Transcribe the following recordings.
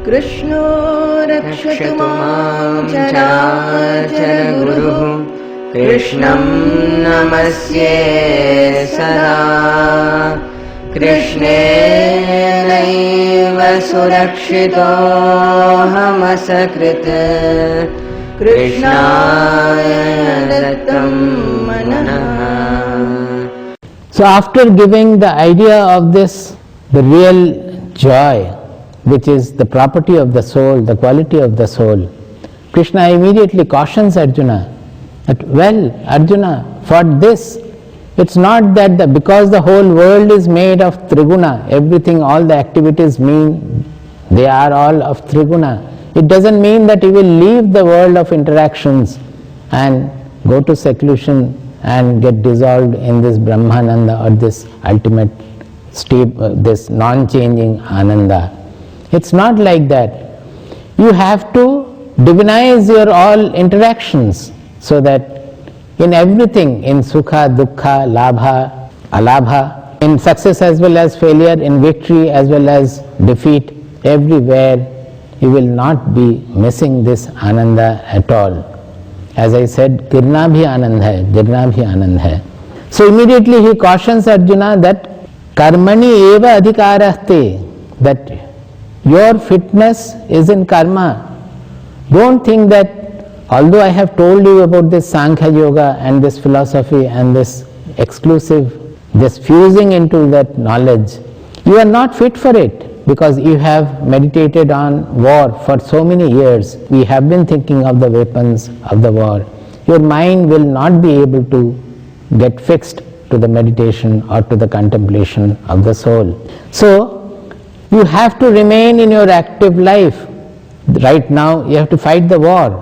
कृष्णो रक्षतु मां चराचरगुरुः कृष्णं नमस्ये सदा कृष्णेनैव सुरक्षितोऽहमसकृत् कृष्णाय दत्तं मनः. So after giving the idea of this, the real joy, which is the property of the soul, the quality of the soul, Krishna immediately cautions Arjuna that, well, Arjuna, for this, it's not that because the whole world is made of Triguna, everything, all the activities mean they are all of Triguna. It doesn't mean that you will leave the world of interactions and go to seclusion and get dissolved in this Brahmananda or this ultimate state, this non-changing Ananda. It's not like that. You have to divinize your all interactions so that in everything, in sukha, dukkha, labha, alabha, in success as well as failure, in victory as well as defeat, everywhere you will not be missing this Ananda at all. As I said, girna bhi anand hai, girna bhi anand hai. So immediately he cautions Arjuna that karmani eva adhikarahte, that your fitness is in karma. Don't think that although I have told you about this Sankhya Yoga and this philosophy and this exclusive, this fusing into that knowledge, you are not fit for it because you have meditated on war for so many years. We have been thinking of the weapons of the war. Your mind will not be able to get fixed to the meditation or to the contemplation of the soul. So, you have to remain in your active life. Right now, you have to fight the war.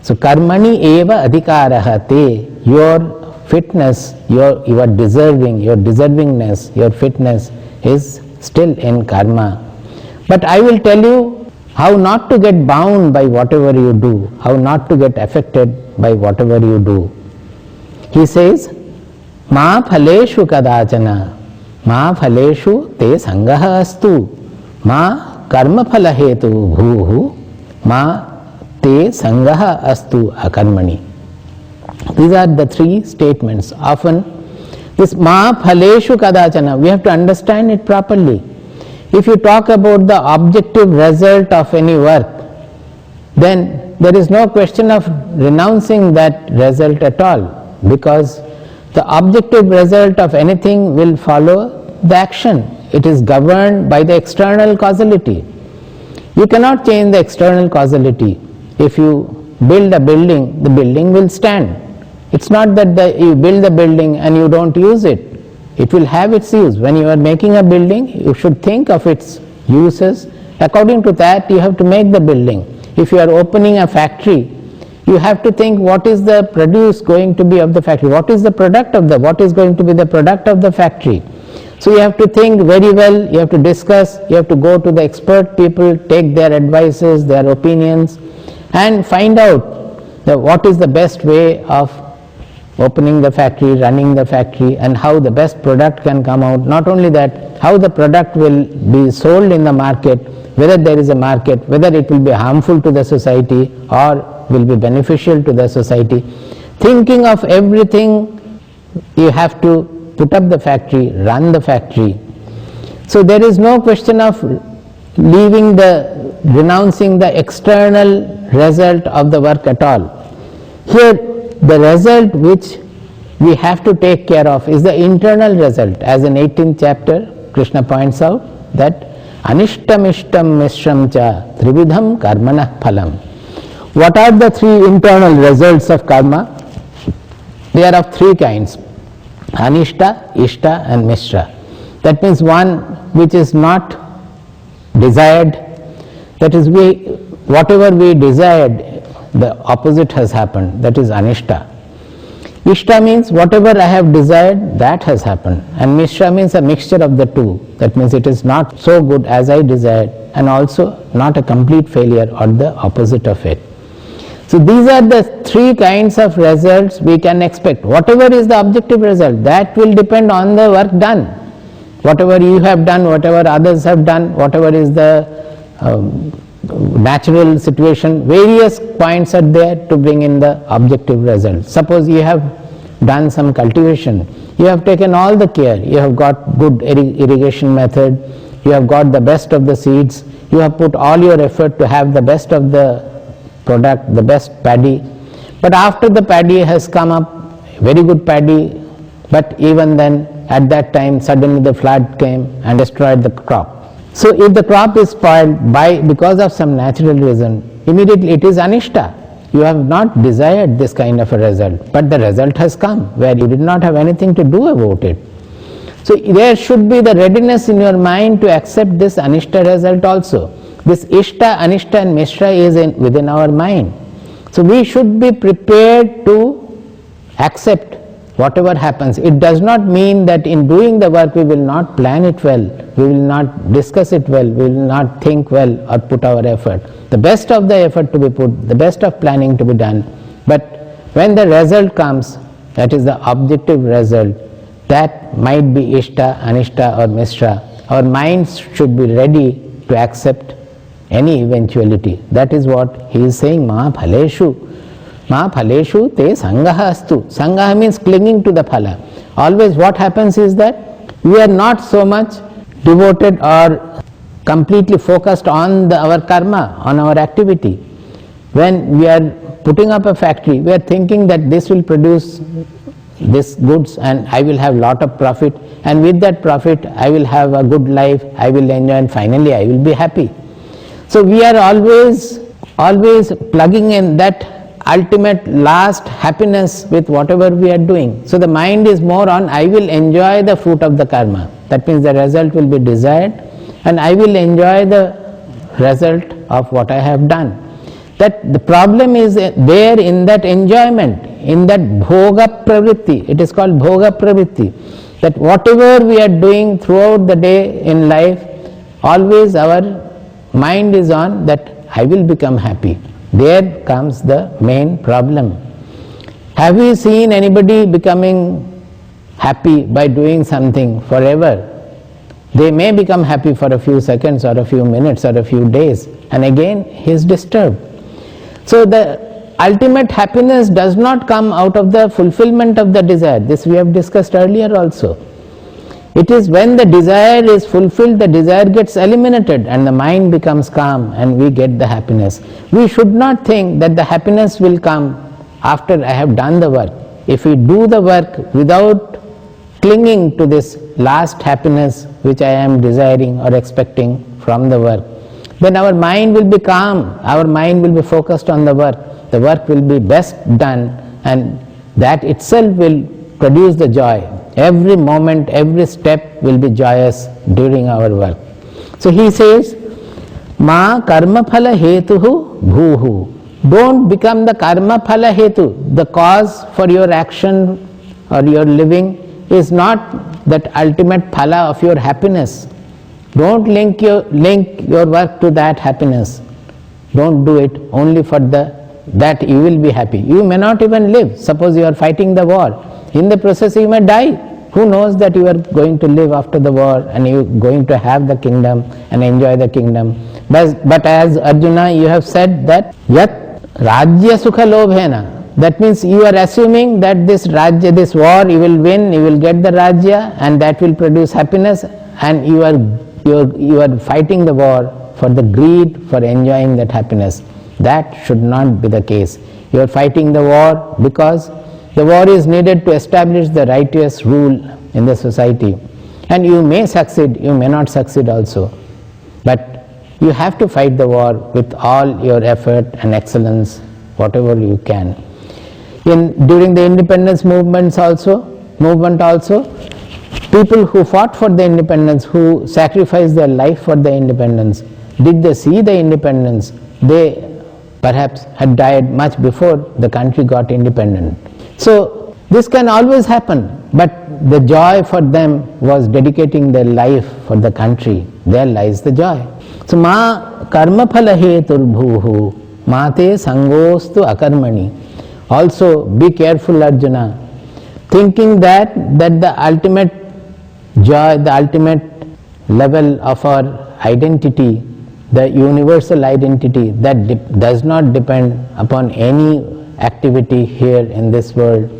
So, karmani eva adhikaraha te, your fitness, your deservingness, your fitness is still in karma. But I will tell you how not to get bound by whatever you do, how not to get affected by whatever you do. He says, ma phaleshu kadachana, ma phaleshu te sangaha astu, ma karma phalahetu bhuhu, ma te sangaha astu akarmani. These are the three statements. Often this ma phaleshu kadachana, we have to understand it properly. If you talk about the objective result of any work, then there is no question of renouncing that result at all, because the objective result of anything will follow the action. It is governed by the external causality. You cannot change the external causality. If you build a building, the building will stand. It's not that you build the building and you don't use it. It will have its use. When you are making a building, you should think of its uses. According to that, you have to make the building. If you are opening a factory, you have to think what is the produce going to be of the factory, what is the product of what is going to be the product of the factory. So you have to think very well, you have to discuss, you have to go to the expert people, take their advices, their opinions, and find out what is the best way of opening the factory, running the factory, and how the best product can come out. Not only that, how the product will be sold in the market, whether there is a market, whether it will be harmful to the society or will be beneficial to the society. Thinking of everything, you have to put up the factory, run the factory. So there is no question of renouncing the external result of the work at all. Here, the result which we have to take care of is the internal result. As in 18th chapter, Krishna points out that anishtam ishtam mishram cha trividham karmanah phalam. What are the three internal results of karma? They are of three kinds: anishta, ishta and mishra. That means one which is not desired, that is whatever we desired, the opposite has happened, that is anishta. Ishta means whatever I have desired, that has happened, and mishra means a mixture of the two. That means it is not so good as I desired and also not a complete failure or the opposite of it. So these are the three kinds of results we can expect. Whatever is the objective result, that will depend on the work done. Whatever you have done, whatever others have done, whatever is the natural situation, various points are there to bring in the objective result. Suppose you have done some cultivation, you have taken all the care, you have got good irrigation method, you have got the best of the seeds, you have put all your effort to have the best of the product, the best paddy, but after the paddy has come up, very good paddy, but even then at that time suddenly the flood came and destroyed the crop. So if the crop is spoiled because of some natural reason, immediately it is anishta. You have not desired this kind of a result, but the result has come where you did not have anything to do about it. So there should be the readiness in your mind to accept this anishta result also. This ishta, anishta and mishra is within our mind. So we should be prepared to accept whatever happens. It does not mean that in doing the work we will not plan it well, we will not discuss it well, we will not think well or put our effort. The best of the effort to be put, the best of planning to be done, but when the result comes, that is the objective result, that might be ishta, anishta or mishra, our minds should be ready to accept any eventuality. That is what he is saying, ma phaleshu. Ma phaleshu te sangaha astu. Sangaha means clinging to the phala. Always what happens is that we are not so much devoted or completely focused on our karma, on our activity. When we are putting up a factory, we are thinking that this will produce this goods and I will have lot of profit, and with that profit I will have a good life, I will enjoy, and finally I will be happy. So we are always plugging in that ultimate last happiness with whatever we are doing. So the mind is more on, I will enjoy the fruit of the karma. That means the result will be desired and I will enjoy the result of what I have done. That the problem is there in that enjoyment, in that bhoga pravritti. It is called bhoga pravritti. That whatever we are doing throughout the day in life, always our mind is on that I will become happy. There comes the main problem. Have you seen anybody becoming happy by doing something forever? They may become happy for a few seconds or a few minutes or a few days, and again he is disturbed. So the ultimate happiness does not come out of the fulfillment of the desire. This we have discussed earlier also. It is when the desire is fulfilled, the desire gets eliminated and the mind becomes calm and we get the happiness. We should not think that the happiness will come after I have done the work. If we do the work without clinging to this last happiness which I am desiring or expecting from the work, then our mind will be calm, our mind will be focused on the work will be best done, and that itself will produce the joy. Every moment, every step will be joyous during our work. So he says, ma karma phala hetuhu bhuhu. Don't become the karma phala hetu. The cause for your action or your living is not that ultimate phala of your happiness. Don't link your work to that happiness. Don't do it only for that you will be happy. You may not even live. Suppose you are fighting the war. In the process you may die. Who knows that you are going to live after the war and you are going to have the kingdom and enjoy the kingdom. But as Arjuna, you have said that yat rajya sukha lobhena. That means you are assuming that this rajya, this war, you will win, you will get the rajya and that will produce happiness, and you are fighting the war for the greed, for enjoying that happiness. That should not be the case. You are fighting the war because the war is needed to establish the righteous rule in the society. And you may succeed, you may not succeed also. But you have to fight the war with all your effort and excellence, whatever you can. During the independence movement also, people who fought for the independence, who sacrificed their life for the independence, did they see the independence? They perhaps had died much before the country got independent. So this can always happen, but the joy for them was dedicating their life for the country. There lies the joy. So ma karma phala hetur bhuhu mate sangostu akarmani. Also be careful, Arjuna, thinking that the ultimate joy, the ultimate level of our identity the universal identity that does not depend upon any activity here in this world,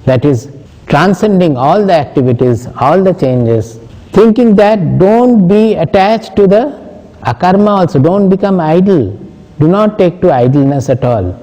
that is transcending all the activities, all the changes, thinking that don't be attached to the akarma also, don't become idle, do not take to idleness at all,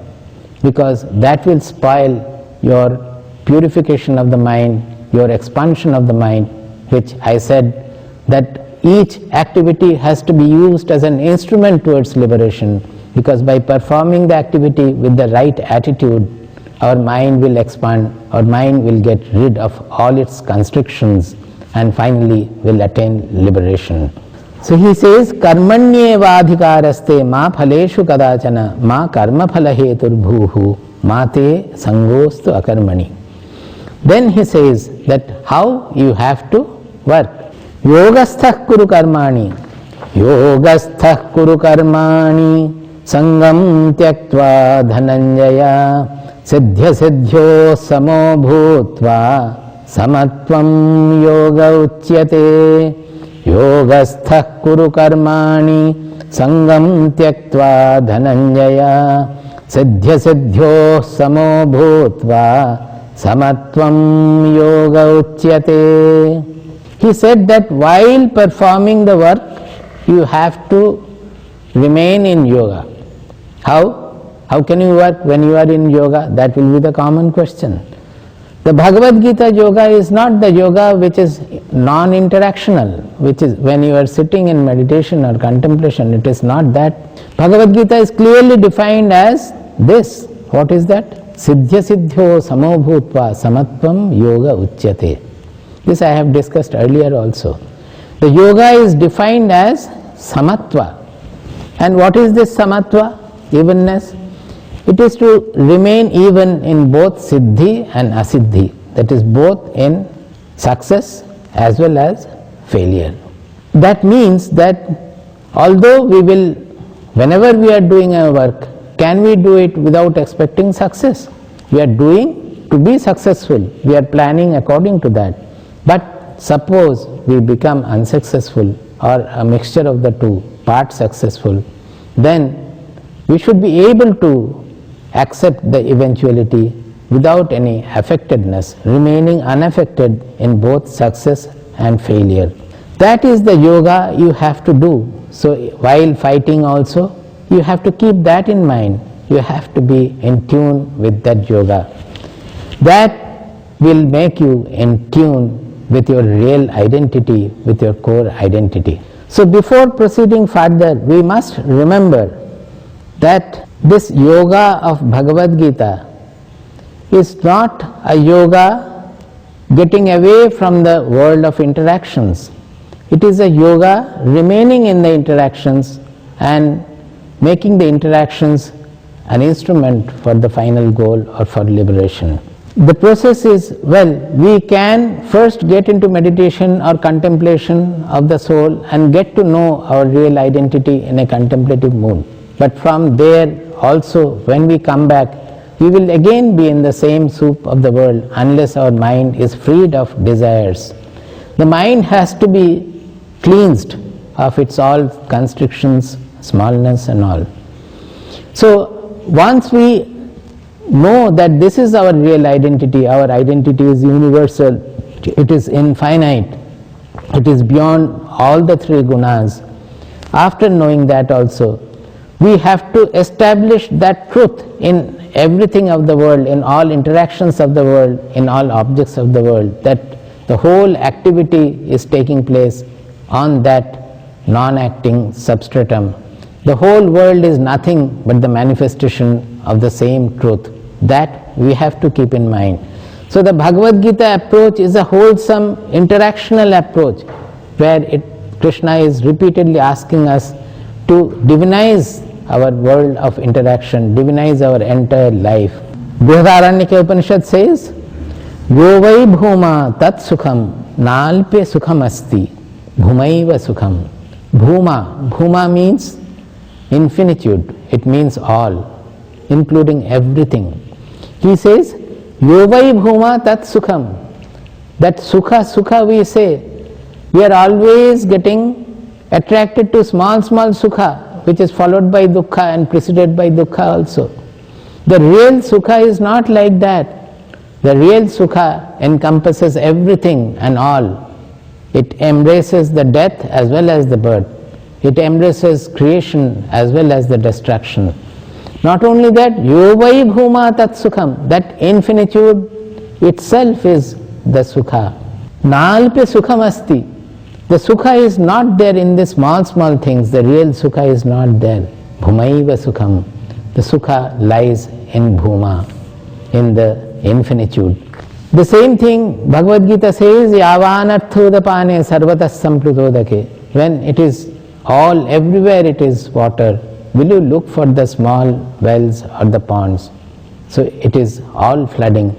because that will spoil your purification of the mind, your expansion of the mind, which I said that each activity has to be used as an instrument towards liberation, because by performing the activity with the right attitude, our mind will expand, our mind will get rid of all its constrictions and finally will attain liberation. So he says, karmanyevadhikaraste ma phaleshu kadachana ma karma phala heturbhuhu ma te sangostu akarmani. Then he says that how you have to work. Yogasthah kuru karmani, yogasthah kuru karmani, sangam tyaktva dhananjaya, siddhya siddhyo samo bhutva, samatvam yoga uchyate. Yogasthah kuru karmani, sangam tyaktva dhananjaya, siddhya siddhyo samo bhutva, samatvam yoga uchyate. He said that while performing the work, you have to remain in yoga. How? How can you work when you are in yoga? That will be the common question. The Bhagavad Gita yoga is not the yoga which is non-interactional, which is when you are sitting in meditation or contemplation. It is not that. Bhagavad Gita is clearly defined as this. What is that? Siddhya siddhyo samo bhutva samatvam yoga uchyate. This I have discussed earlier also. The yoga is defined as samatva. And what is this samatva? Evenness. It is to remain even in both siddhi and asiddhi. That is both in success as well as failure. That means that although we will, whenever we are doing our work, can we do it without expecting success? We are doing to be successful. We are planning according to that. But suppose we become unsuccessful or a mixture of the two, part successful, then we should be able to accept the eventuality without any affectedness, remaining unaffected in both success and failure. That is the yoga you have to do. So while fighting also, you have to keep that in mind. You have to be in tune with that yoga. That will make you in tune with your real identity, with your core identity. So before proceeding further, we must remember that this yoga of Bhagavad Gita is not a yoga getting away from the world of interactions. It is a yoga remaining in the interactions and making the interactions an instrument for the final goal or for liberation. The process is, well, we can first get into meditation or contemplation of the soul and get to know our real identity in a contemplative mood. But from there also, when we come back, we will again be in the same soup of the world unless our mind is freed of desires. The mind has to be cleansed of its all constrictions, smallness and all. So once we know that this is our real identity, our identity is universal, it is infinite, it is beyond all the three gunas. After knowing that also, we have to establish that truth in everything of the world, in all interactions of the world, in all objects of the world, that the whole activity is taking place on that non-acting substratum. The whole world is nothing but the manifestation of the same truth. That we have to keep in mind. So the Bhagavad Gita approach is a wholesome interactional approach, where Krishna is repeatedly asking us to divinize our world of interaction, divinize our entire life. Brihadaranyaka Upanishad says, Yo vai bhuma tat sukham nalpe sukham asti bhumaiva sukham. Bhuma means infinitude, it means all, including everything. He says, Yo vai bhuma tat sukham. That sukha we say, we are always getting attracted to small sukha. which is followed by dukkha and preceded by dukkha also. The real sukha is not like that. The real sukha encompasses everything and all. It embraces the death as well as the birth. It embraces creation as well as the destruction. Not only that, yovai bhuma tat sukham, that infinitude itself is the sukha. Nalpe sukham asti. The sukha is not there in the small things. The real sukha is not there. Bhumaiva sukham. The sukha lies in bhuma, in the infinitude. The same thing Bhagavad Gita says, yavanarthodapane sarvatas samplutodake. When it is all, everywhere it is water, will you look for the small wells or the ponds? So it is all flooding.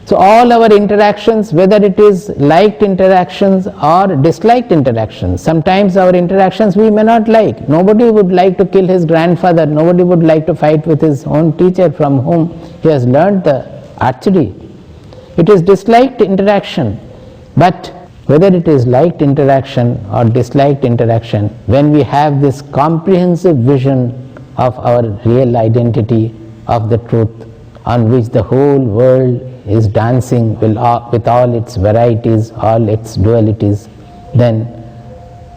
So all our interactions, whether it is liked interactions or disliked interactions, sometimes our interactions we may not like. Nobody would like to kill his grandfather, nobody would like to fight with his own teacher from whom he has learned the archery. It is disliked interaction. But whether it is liked interaction or disliked interaction, when we have this comprehensive vision of our real identity, of the truth, on which the whole world is dancing with all its varieties, all its dualities, then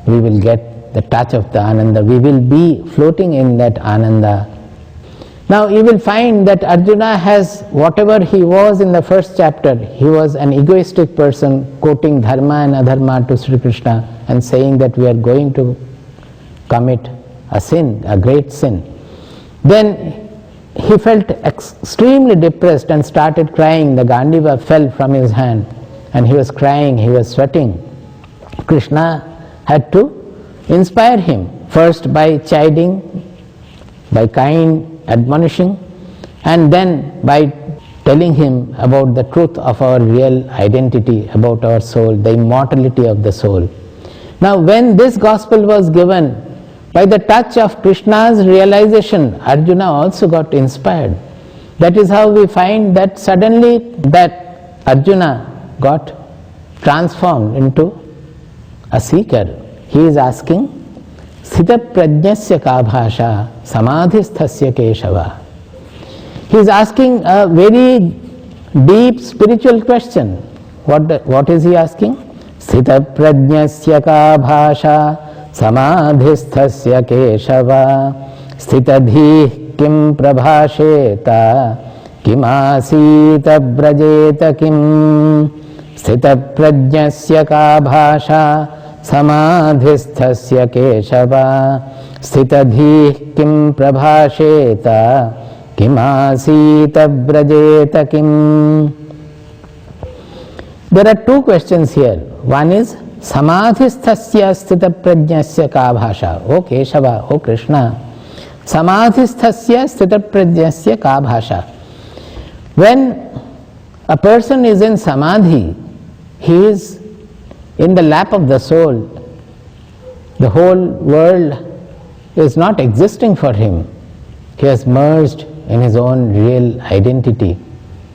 we will get the touch of the Ananda. We will be floating in that Ananda. Now you will find that Arjuna has, whatever he was in the first chapter, he was an egoistic person quoting dharma and adharma to Sri Krishna and saying that we are going to commit a sin, a great sin. Then he felt extremely depressed and started crying. The Gandiva fell from his hand and he was crying, he was sweating. Krishna had to inspire him, first by chiding, by kind admonishing, and then by telling him about the truth of our real identity, about our soul, the immortality of the soul. Now when this gospel was given, by the touch of Krishna's realization, Arjuna also got inspired. That is how we find that suddenly that Arjuna got transformed into a seeker. He is asking, Sthita prajnasya ka bhasha samadhisthasya keshava. He is asking a very deep spiritual question. What is he asking? Sthita prajnasya ka bhasha samadhisthasya keshava sthitadhi kim prabhasheta kim asita brajeta kim sthita prajnasya ka bhasha samadhisthasya keshava sthitadhi kim prabhasheta kim asita brajeta kim. There are two questions here. One is samadhisthasya sthita prajnasya ka bhasha. O Keshava, O Krishna, samadhisthasya sthita prajnasya ka bhasha. When a person is in samadhi, he is in the lap of the soul. The whole world is not existing for him. He has merged in his own real identity.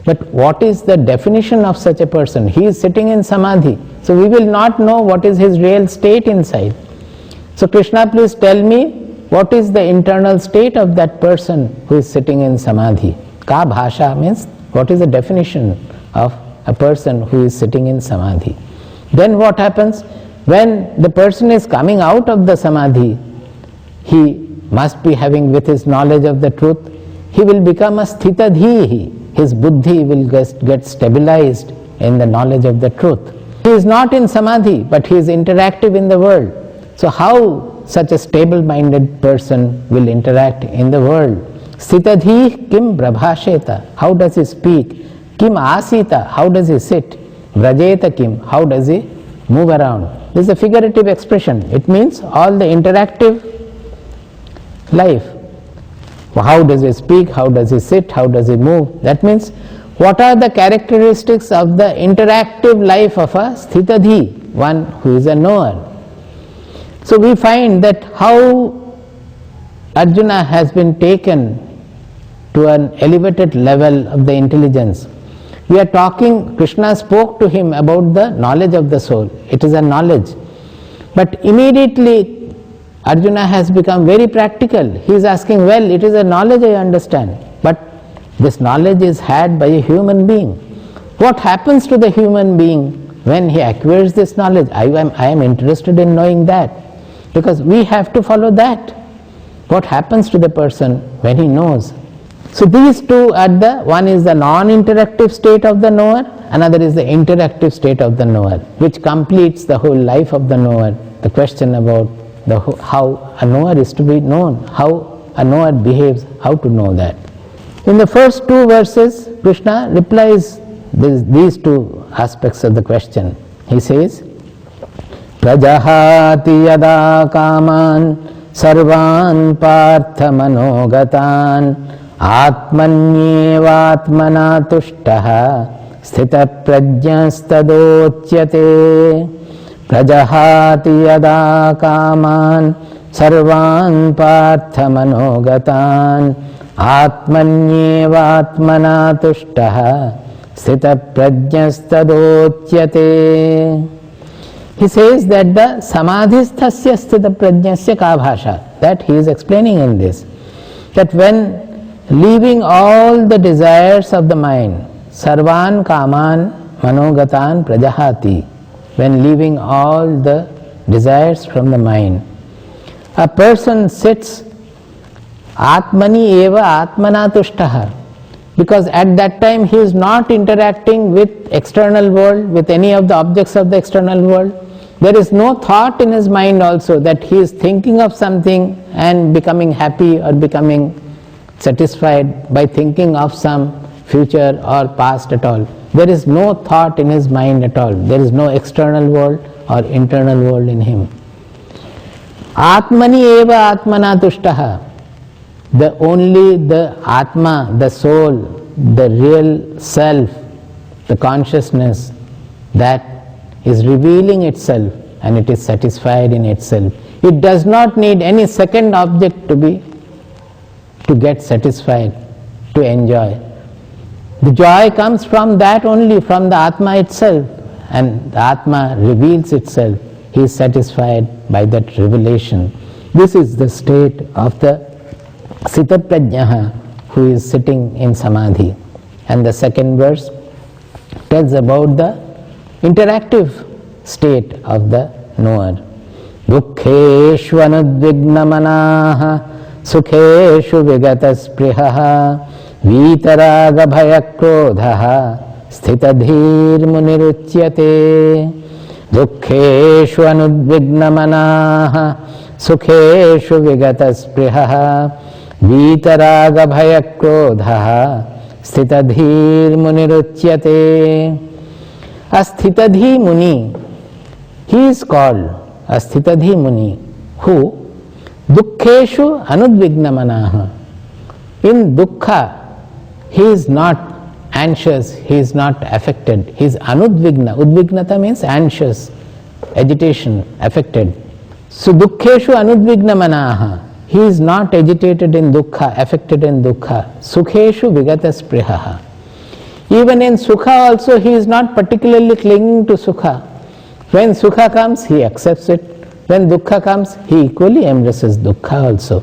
But what is the definition of such a person? He is sitting in samadhi. So we will not know what is his real state inside. So Krishna, please tell me, what is the internal state of that person who is sitting in samadhi? Ka bhasha means, what is the definition of a person who is sitting in samadhi? Then what happens? When the person is coming out of the samadhi, he must be having, with his knowledge of the truth, he will become a sthitadhihi. His buddhi will get stabilized in the knowledge of the truth. He is not in samadhi, but he is interactive in the world. So how such a stable-minded person will interact in the world? Sthitadhi kim prabhasheta. How does he speak? Kim asita. How does he sit? Vrajeta kim. How does he move around? This is a figurative expression. It means all the interactive life. How does he speak? How does he sit? How does he move? That means, what are the characteristics of the interactive life of a sthitadhi, one who is a knower? So we find that how Arjuna has been taken to an elevated level of the intelligence. We are talking, Krishna spoke to him about the knowledge of the soul. It is a knowledge. But immediately Arjuna has become very practical. He is asking, well, it is a knowledge I understand, but this knowledge is had by a human being. What happens to the human being when he acquires this knowledge? I am interested in knowing that, because we have to follow that. What happens to the person when he knows? So these two are one is the non-interactive state of the knower, another is the interactive state of the knower, which completes the whole life of the knower. The question about how a knower is to be known, how a knower behaves, how to know that. In the first two verses, Krishna replies these two aspects of the question. He says, Prajahati yada kaman sarvan partha manogatan atmanyevatmana tushtaha sthita prajnastadotyate. Prajahati yada kaman sarvan partha manogatan atmanyevatmana tushtaha sthita prajnastadotyate. He says that the samadhisthasya sthita prajnasya ka bhasha, that he is explaining in this, that when leaving all the desires of the mind, sarvan kaman manogatan prajahati, when leaving all the desires from the mind, a person sits atmani eva atmana tushtaha, because at that time he is not interacting with external world, with any of the objects of the external world. There is no thought in his mind also that he is thinking of something and becoming happy or becoming satisfied by thinking of some future or past at all. There is no thought in his mind at all. There is no external world or internal world in him. Atmani eva atmana tushtaha. Only the Atma, the soul, the real self, the consciousness, that is revealing itself and it is satisfied in itself. It does not need any second object to get satisfied, to enjoy. The joy comes from that only, from the Atma itself, and the Atma reveals itself. He is satisfied by that revelation. This is the state of the Sthita Prajnaha, who is sitting in Samadhi. And the second verse tells about the interactive state of the knower. Dukkheshu anudvignamanaha sukheshu vigatasprihaha vitaraga bhayakrodhaha sthitadhir muniruchyate. Dukkheshu anudvignamanaha sukheshu vigatasprihaha vitaraga bhayakrodhaha sthitadhir muniruchyate. A Sthitadhi Muni, he is called a Sthitadhi Muni, who Dukkheshu Anudvignamanaha. In Dukkha, he is not anxious, he is not affected, he is Anudvigna. Udvignata means anxious, agitation, affected. So Dukkheshu Anudvignamanaha, he is not agitated in Dukkha, affected in Dukkha. Sukheshu Vigatasprihaha. Even in Sukha also he is not particularly clinging to Sukha. When Sukha comes, he accepts it. When Dukkha comes, he equally embraces Dukkha also.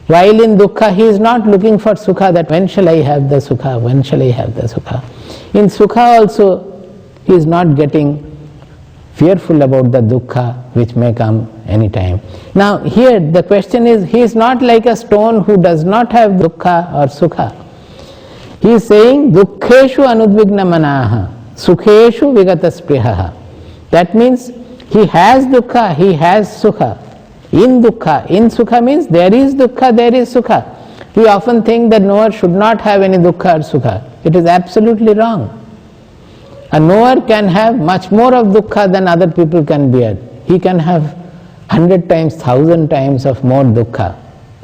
While in Dukkha, he is not looking for Sukha, that when shall I have the Sukha, when shall I have the Sukha. In Sukha also, he is not getting fearful about the Dukkha which may come anytime. Now here the question is, he is not like a stone who does not have Dukkha or Sukha. He is saying, Dukkheshu anudvignamanaha, Sukheshu vigatasprihaha. That means he has Dukkha, he has Sukha. In Dukkha, in Sukha means there is Dukkha, there is Sukha. We often think that knower should not have any Dukkha or Sukha. It is absolutely wrong. A knower can have much more of Dukkha than other people can bear. He can have 100 times, 1,000 times of more Dukkha,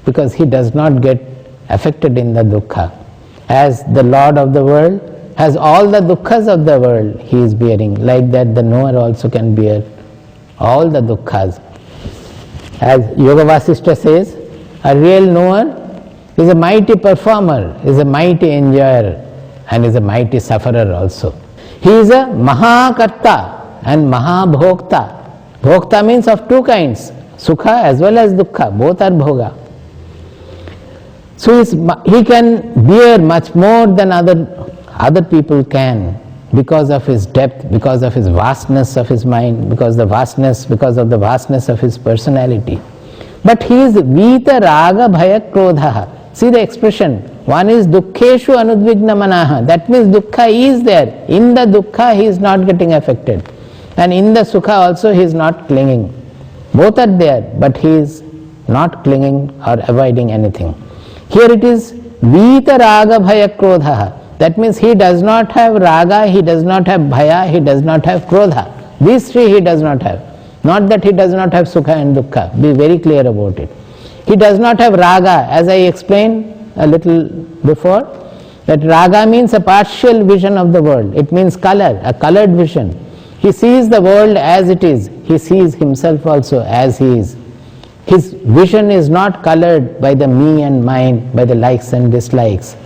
because he does not get affected in the Dukkha. As the Lord of the world has all the Dukkhas of the world he is bearing, like that the knower also can bear all the Dukkhas. As Yoga Vasishtha says, a real knower is a mighty performer, is a mighty enjoyer, and is a mighty sufferer also. He is a Mahakarta and Mahabhokta. Bhokta means of two kinds. Sukha as well as dukkha, both are bhoga. So he can bear much more than other people can, because of his depth, because of his vastness of his mind, because of the vastness of his personality. But he is Vita Raga Bhaya Krodha. See the expression, one is Dukkheshu Anudvigna Manaha. That means dukkha is there. In the dukkha he is not getting affected. And in the sukha also he is not clinging. Both are there, but he is not clinging or avoiding anything. Here it is Vita Raga Bhaya Krodha. That means he does not have raga, he does not have bhaya, he does not have krodha. These three he does not have. Not that he does not have sukha and dukkha. Be very clear about it. He does not have raga, as I explained a little before, that raga means a partial vision of the world. It means color, a colored vision. He sees the world as it is. He sees himself also as he is. His vision is not colored by the me and mine, by the likes and dislikes.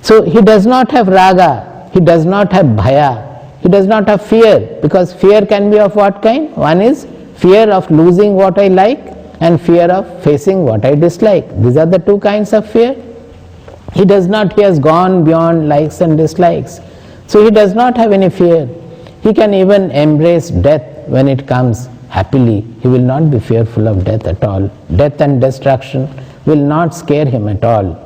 So he does not have raga, he does not have bhaya, he does not have fear, because fear can be of what kind? One is fear of losing what I like and fear of facing what I dislike. These are the two kinds of fear. He has gone beyond likes and dislikes. So he does not have any fear. He can even embrace death when it comes happily. He will not be fearful of death at all. Death and destruction will not scare him at all.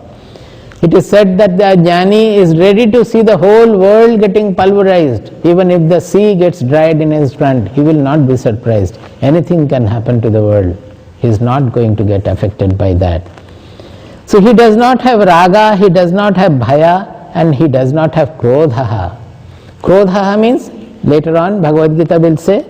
It is said that the jnani is ready to see the whole world getting pulverized. Even if the sea gets dried in his front, he will not be surprised. Anything can happen to the world. He is not going to get affected by that. So he does not have raga, he does not have bhaya, and he does not have krodha. Krodha means, later on Bhagavad Gita will say,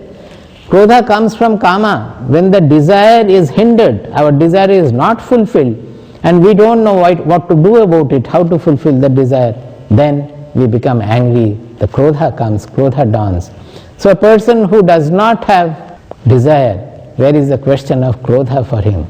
krodha comes from kama. When the desire is hindered, our desire is not fulfilled, and we don't know what to do about it, how to fulfill the desire, then we become angry. The krodha comes, krodha dawns. So a person who does not have desire, where is the question of krodha for him?